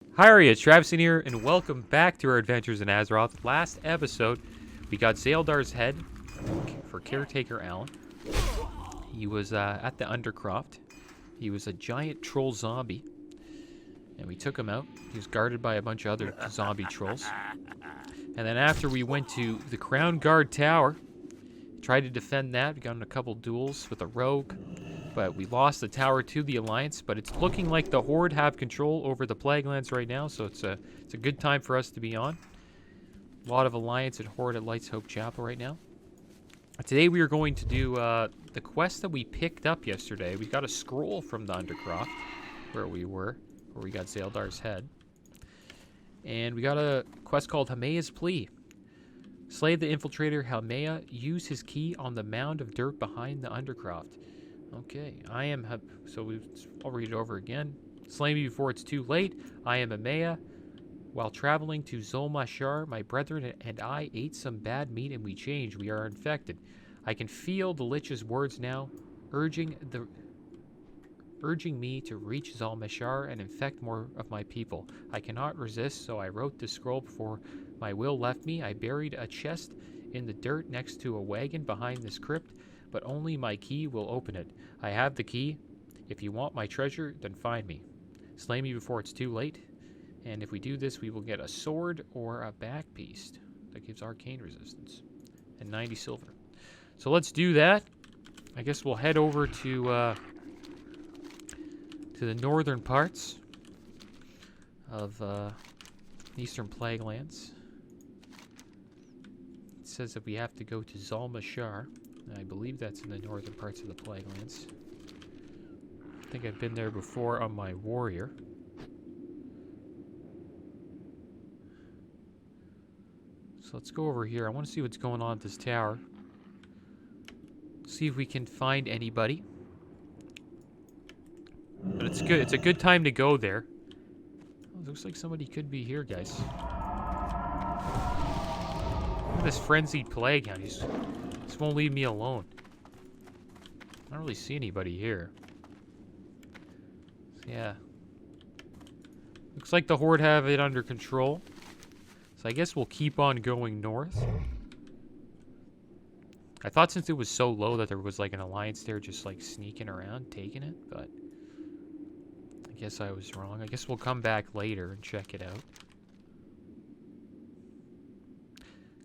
Hi, it's Travis in here, and welcome back to our adventures in Azeroth. Last episode, we got Zaeldar's head for Caretaker Alan. He was at the Undercroft. He was a giant troll zombie, and we took him out. He was guarded by a bunch of other zombie trolls. And then after we went to the Crown Guard Tower, tried to defend that. We got in a couple duels with a rogue, but we lost the tower to the Alliance. But it's looking like the Horde have control over the Plaguelands right now, so it's a good time for us to be on. A lot of Alliance and Horde at Light's Hope Chapel right now. Today we are going to do the quest that we picked up yesterday. We got a scroll from the Undercroft, where we got Zaeldar's head. And we got a quest called Hameya's Plea. Slay the infiltrator Hameya. Use his key on the mound of dirt behind the Undercroft. Okay, I'll read it over again. Slay me before it's too late. I am Hameya. While traveling to Zolmashar, my brethren and I ate some bad meat and we changed. We are infected. I can feel the Lich's words now, urging me to reach Zolmashar and infect more of my people. I cannot resist, so I wrote this scroll before my will left me. I buried a chest in the dirt next to a wagon behind this crypt, but only my key will open it. I have the key. If you want my treasure, then find me. Slay me before it's too late. And if we do this, we will get a sword or a back piece that gives arcane resistance and 90 silver. So let's do that. I guess we'll head over to the northern parts of Eastern Plaguelands. It says that we have to go to Zolmashar. I believe that's in the northern parts of the Plaguelands. I think I've been there before on my warrior. So let's go over here. I want to see what's going on at this tower. See if we can find anybody. But it's good. It's a good time to go there. Oh, looks like somebody could be here, guys. Look at this frenzied plague hound. He just won't leave me alone. I don't really see anybody here. So, yeah. Looks like the Horde have it under control. So I guess we'll keep on going north. I thought since it was so low that there was like an Alliance there just like sneaking around, taking it, but I guess I was wrong. I guess we'll come back later and check it out.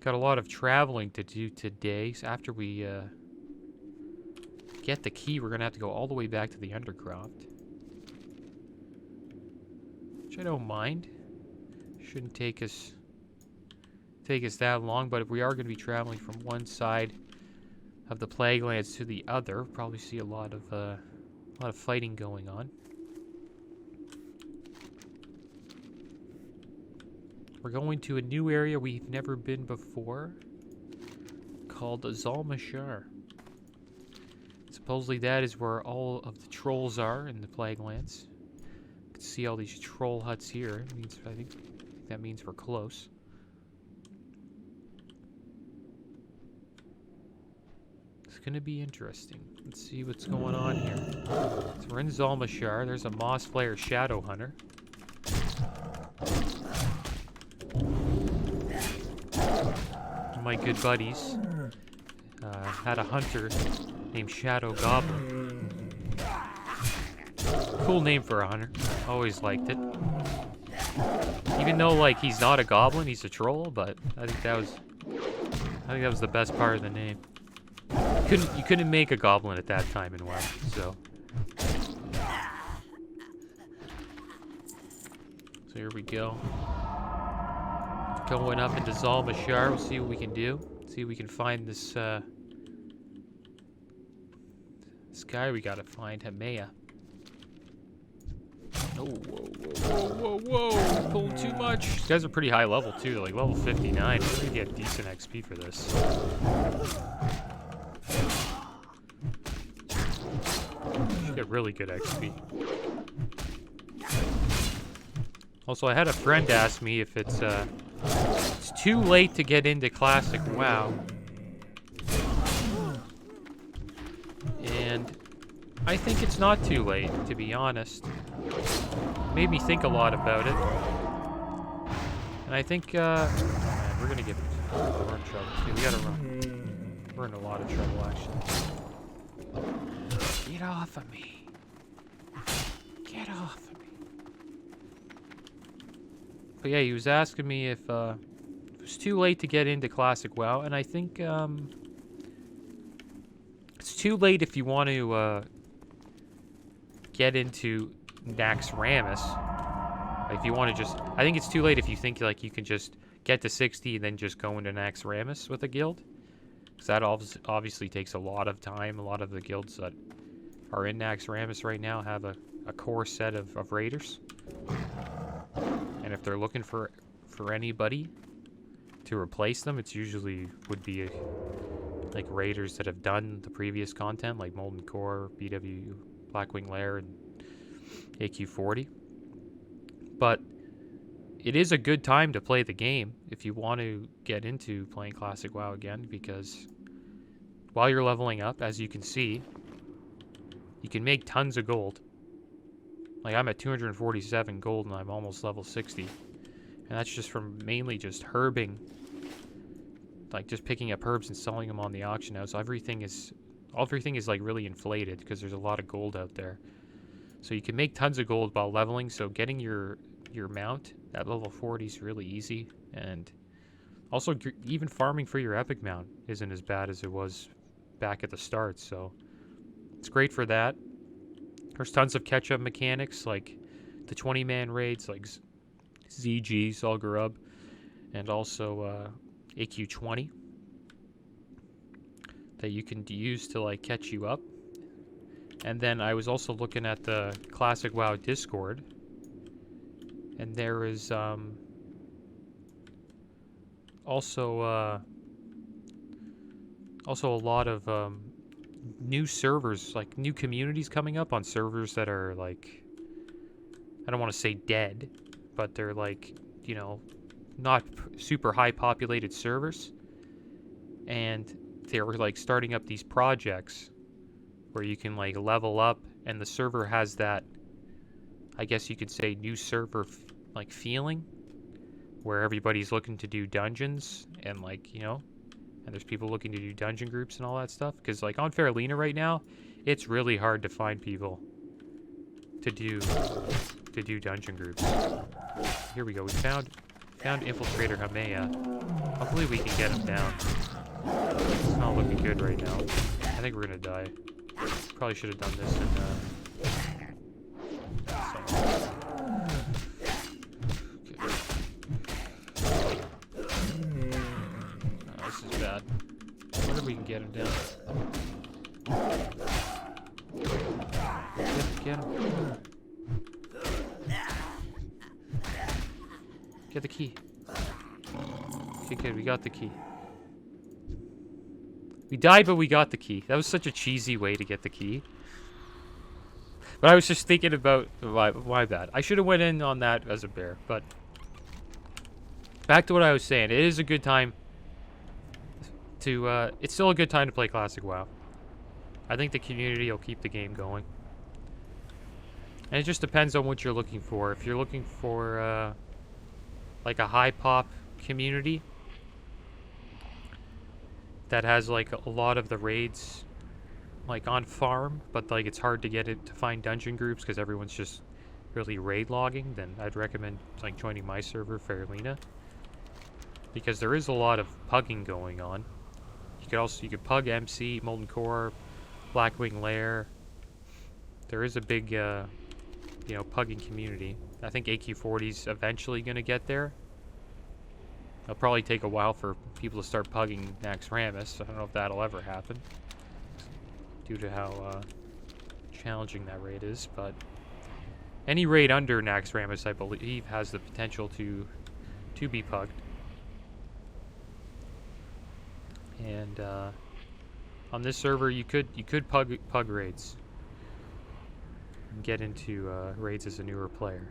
Got a lot of traveling to do today. So after we get the key, we're going to have to go all the way back to the Undercroft. Which I don't mind. Shouldn't take us that long, but if we are going to be traveling from one side of the Plaguelands to the other, we'll probably see a lot of fighting going on. We're going to a new area we've never been before, called Zolmashar. Supposedly that is where all of the trolls are in the Plaguelands. You can see all these troll huts here. I think that means we're close. It's gonna be interesting. Let's see what's going on here. So we're in Zolmashar. There's a Moss Player Shadow Hunter. One of my good buddies had a hunter named Shadow Goblin. Cool name for a hunter. Always liked it. Even though like he's not a goblin, he's a troll, but I think that was the best part of the name. You couldn't make a goblin at that time in WoW, so here we go. Going up into Zolmashar. We'll see what we can do. See if we can find this guy we gotta find, Hameya. Oh, whoa. Pulling too much. These guys are pretty high level too, like level 59. We're gonna get decent XP for this. Should get really good XP. Also, I had a friend ask me if it's too late to get into Classic WoW. And I think it's not too late, to be honest. made me think a lot about it. And I think, man, we're gonna get, we're in trouble. Yeah, we gotta run. We're in a lot of trouble, actually. Get off of me. Get off of me. But yeah, he was asking me if it was too late to get into Classic WoW, and I think it's too late if you want to get into Naxxramas. Like if you want to just, I think it's too late if you think like you can just get to 60 and then just go into Naxxramas with a guild. Because that obviously takes a lot of time. A lot of the guilds that are in Naxxramas right now have a core set of raiders. And if they're looking for anybody to replace them, it's usually would be like raiders that have done the previous content, like Molten Core, BW, Blackwing Lair, and AQ40. But it is a good time to play the game if you want to get into playing Classic WoW again, because while you're leveling up, as you can see, you can make tons of gold. Like I'm at 247 gold and I'm almost level 60. And that's just from mainly just herbing. Like just picking up herbs and selling them on the auction house. So everything is like really inflated because there's a lot of gold out there. So you can make tons of gold while leveling. So getting your mount at level 40 is really easy. And also even farming for your epic mount isn't as bad as it was back at the start. So it's great for that. There's tons of catch-up mechanics like the 20-man raids like ZG, Solgarub, and also AQ20 that you can use to like catch you up. And then I was also looking at the Classic WoW Discord, and there is also a lot of new servers, like new communities coming up on servers that are like, I don't want to say dead, but they're like, you know, not super high populated servers. And they're like starting up these projects where you can like level up, and the server has that, I guess you could say, new server like feeling where everybody's looking to do dungeons and like, you know, and there's people looking to do dungeon groups and all that stuff. Because like on Fairlina right now, it's really hard to find people to do dungeon groups. Here we go. We found Infiltrator Hameya. Hopefully we can get him down. It's not looking good right now. I think we're gonna die. Probably should have done this in this is bad. I wonder if we can get him down. Get him. Get the key. Okay, good. We got the key. We died, but we got the key. That was such a cheesy way to get the key. But I was just thinking about my bad. I should have went in on that as a bear. But back to what I was saying. It is a good time to. It's still a good time to play Classic WoW. I think the community will keep the game going. And it just depends on what you're looking for. If you're looking for like a high pop community that has like a lot of the raids like on farm, but like it's hard to get it to find dungeon groups because everyone's just really raid logging, then I'd recommend like joining my server, Fairlina, because there is a lot of pugging going on. You could pug MC, Molten Core, Blackwing Lair. There is a big you know, pugging community. I think AQ40's eventually going to get there. It'll probably take a while for people to start pugging Naxxramas. I don't know if that'll ever happen due to how challenging that raid is, but any raid under Naxxramas, I believe, has the potential to be pugged. And on this server, you could pug raids and get into raids as a newer player.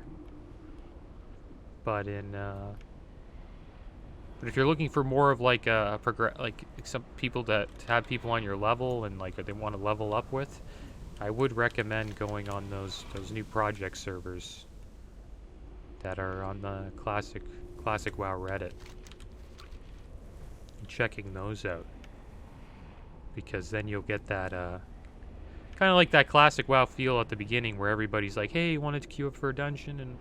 But but if you're looking for more of like like some people that have people on your level and like they want to level up with, I would recommend going on those new project servers that are on the Classic WoW Reddit. And checking those out. Because then you'll get that, kind of like that Classic WoW feel at the beginning where everybody's like, hey, you wanted to queue up for a dungeon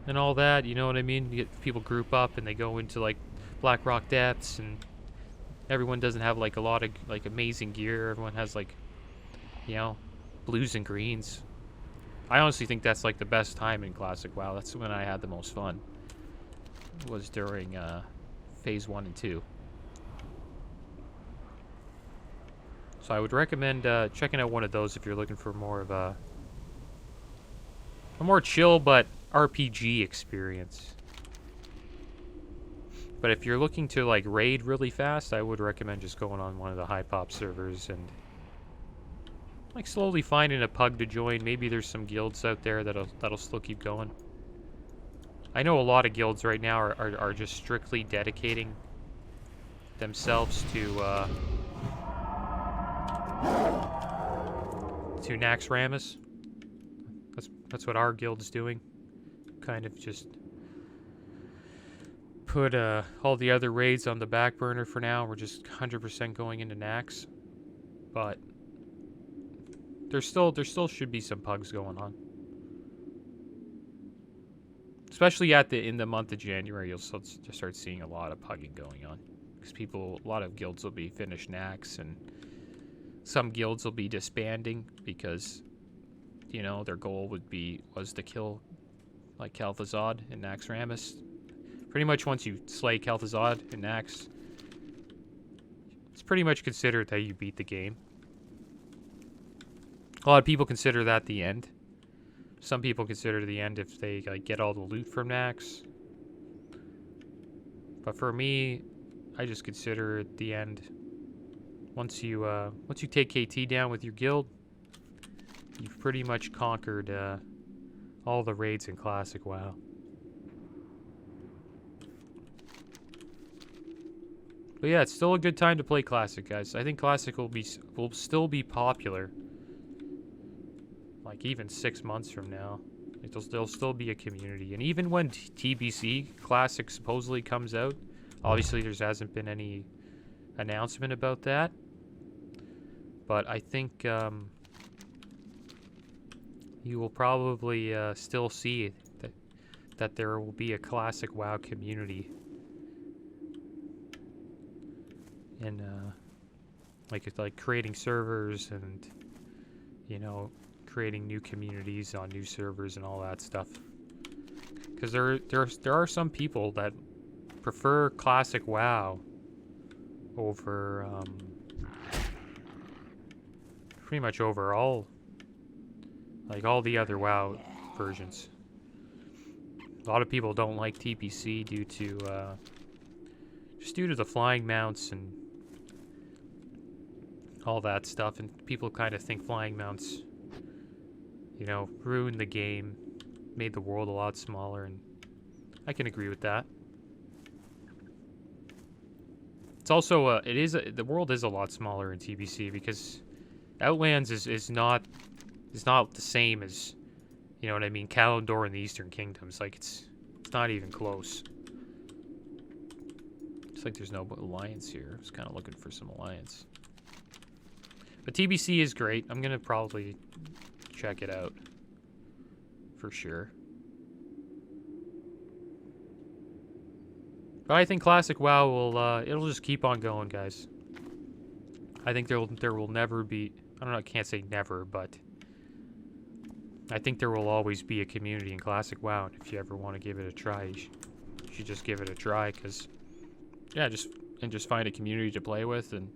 and all that, you know what I mean? You get people group up and they go into like Blackrock Depths, and everyone doesn't have like a lot of like amazing gear. Everyone has like, you know, blues and greens. I honestly think that's like the best time in Classic WoW. That's when I had the most fun. It was during Phase 1 and 2. So I would recommend checking out one of those if you're looking for more of a more chill but RPG experience. But if you're looking to like raid really fast, I would recommend just going on one of the high pop servers and like slowly finding a pug to join. Maybe there's some guilds out there that'll still keep going. I know a lot of guilds right now are just strictly dedicating themselves to Nax Ramus. That's what our guild's doing. Kind of just put all the other raids on the back burner for now. We're just 100% going into Nax. But there still should be some pugs going on. Especially in the month of January, you'll start seeing a lot of pugging going on. Because a lot of guilds will be finished Nax, and some guilds will be disbanding because, you know, their goal was to kill like Kel'Thuzad and Nax Ramus. Pretty much once you slay Kel'Thuzad and Nax, it's pretty much considered that you beat the game. A lot of people consider that the end. Some people consider the end if they like get all the loot from Nax. But for me, I just consider it the end. Once you take KT down with your guild, you've pretty much conquered all the raids in Classic WoW. But yeah, it's still a good time to play Classic, guys. I think Classic will still be popular. Like even 6 months from now, there'll still be a community. And even when TBC Classic supposedly comes out, obviously there hasn't been any announcement about that. But I think you will probably still see that there will be a Classic WoW community. And like creating servers and, you know, creating new communities on new servers and all that stuff. Because there are some people that prefer Classic WoW over pretty much over all the other WoW versions. A lot of people don't like TPC due to just due to the flying mounts and all that stuff, and people kind of think flying mounts, you know, ruined the game, made the world a lot smaller, and I can agree with that. It's also the world is a lot smaller in TBC because Outlands is not the same as, you know what I mean, Kalimdor and the Eastern Kingdoms. Like it's not even close. It's like there's no alliance here. I was kind of looking for some alliance. But TBC is great. I'm gonna probably check it out for sure. But I think Classic WoW will it'll just keep on going, guys. I think there will never be, I don't know, I can't say never, but I think there will always be a community in Classic WoW. And if you ever want to give it a try, you should just give it a try, because yeah, just find a community to play with and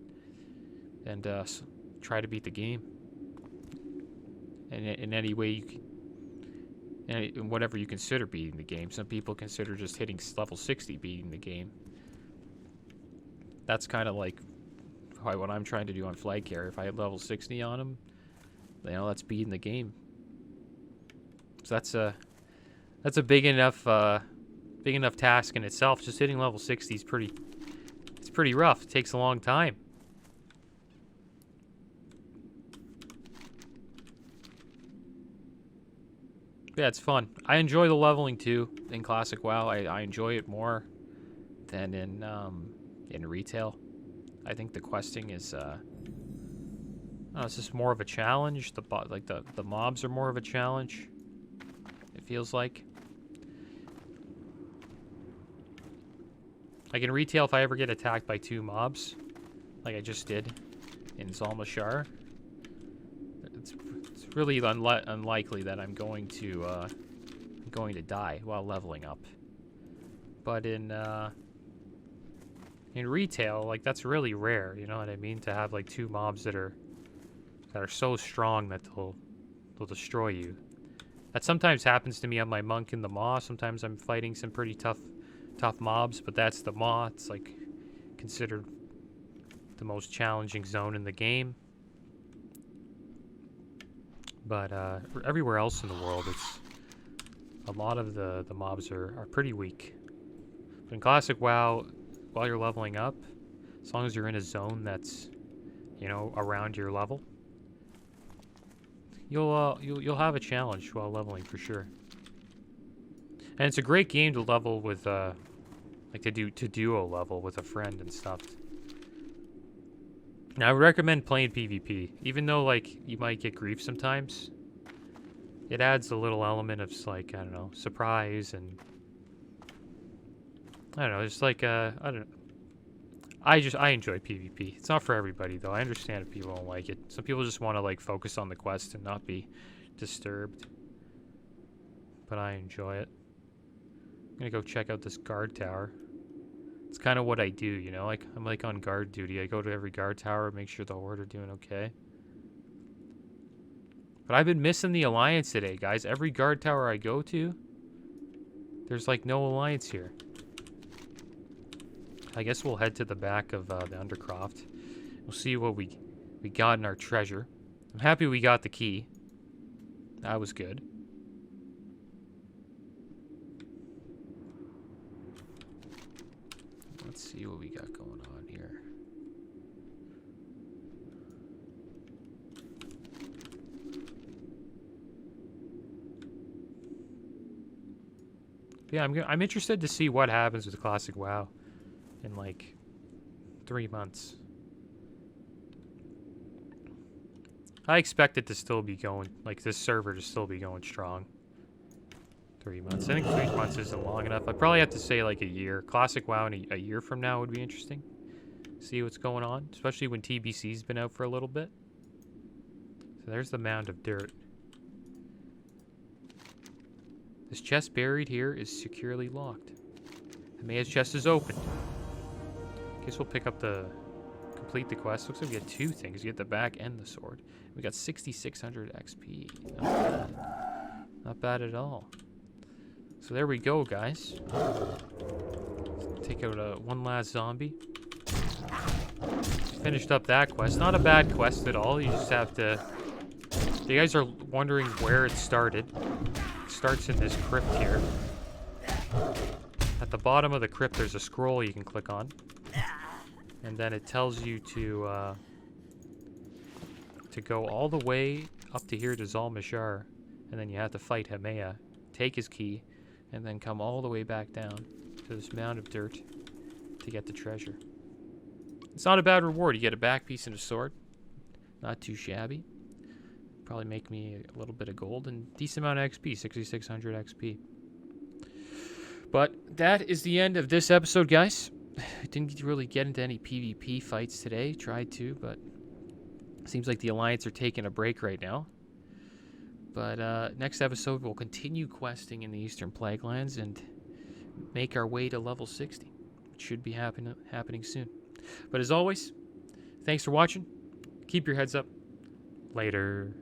try to beat the game. And in any way you can, and whatever you consider beating the game. Some people consider just hitting level 60 beating the game. That's kind of like what I'm trying to do on flag carrier. If I hit level 60 on him, you know, that's beating the game. So that's a big enough task in itself. Just hitting level 60 is pretty rough. It takes a long time. Yeah, it's fun. I enjoy the leveling too in Classic WoW. I enjoy it more than in retail. I think the questing is it's just more of a challenge. The mobs are more of a challenge. It feels like. Like in retail, if I ever get attacked by 2 mobs, like I just did in Zalmashar, it's really unlikely that I'm going to die while leveling up. But in retail, like that's really rare. You know what I mean? To have like 2 mobs that are so strong that they'll destroy you. That sometimes happens to me on my monk in the maw. Sometimes I'm fighting some pretty tough mobs, but that's the maw. It's like considered the most challenging zone in the game. But everywhere else in the world, it's a lot of the mobs are pretty weak. But in Classic WoW, while you're leveling up, as long as you're in a zone that's, you know, around your level, you'll have a challenge while leveling for sure. And it's a great game to level with, like to duo level with a friend and stuff. Now, I would recommend playing PvP, even though like you might get grief sometimes. It adds a little element of like, I don't know, surprise, and I don't know, it's like I don't know. I enjoy PvP. It's not for everybody though. I understand if people don't like it. Some people just want to like focus on the quest and not be disturbed. But I enjoy it. I'm gonna go check out this guard tower. It's kind of what I do, you know? Like I'm like on guard duty. I go to every guard tower, make sure the horde are doing okay. But I've been missing the alliance today, guys. Every guard tower I go to, there's like no alliance here. I guess we'll head to the back of the Undercroft. We'll see what we got in our treasure. I'm happy we got the key. That was good. Let's see what we got going on here. Yeah, I'm interested to see what happens with Classic WoW in like 3 months. I expect it to still be going, like this server to still be going strong. 3 months. I think 3 months isn't long enough. I'd probably have to say like a year. Classic WoW in a year from now would be interesting. See what's going on, especially when TBC's been out for a little bit. So there's the mound of dirt. This chest buried here is securely locked. Hameya's chest is open. Guess we'll pick up complete the quest. Looks like we get 2 things. You get the back and the sword. We got 6,600 XP. Not bad. Not bad at all. So there we go, guys. Let's take out one last zombie. Finished up that quest. Not a bad quest at all. You just have to... If you guys are wondering where it started, it starts in this crypt here. At the bottom of the crypt, there's a scroll you can click on. And then it tells you to go all the way up to here to Zalmashar. And then you have to fight Hameya, take his key, and then come all the way back down to this mound of dirt to get the treasure. It's not a bad reward. You get a back piece and a sword. Not too shabby. Probably make me a little bit of gold and decent amount of XP, 6,600 XP. But that is the end of this episode, guys. I didn't really get into any PvP fights today. Tried to, but it seems like the Alliance are taking a break right now. But next episode, we'll continue questing in the Eastern Plaguelands and make our way to level 60. It should be happening soon. But as always, thanks for watching. Keep your heads up. Later.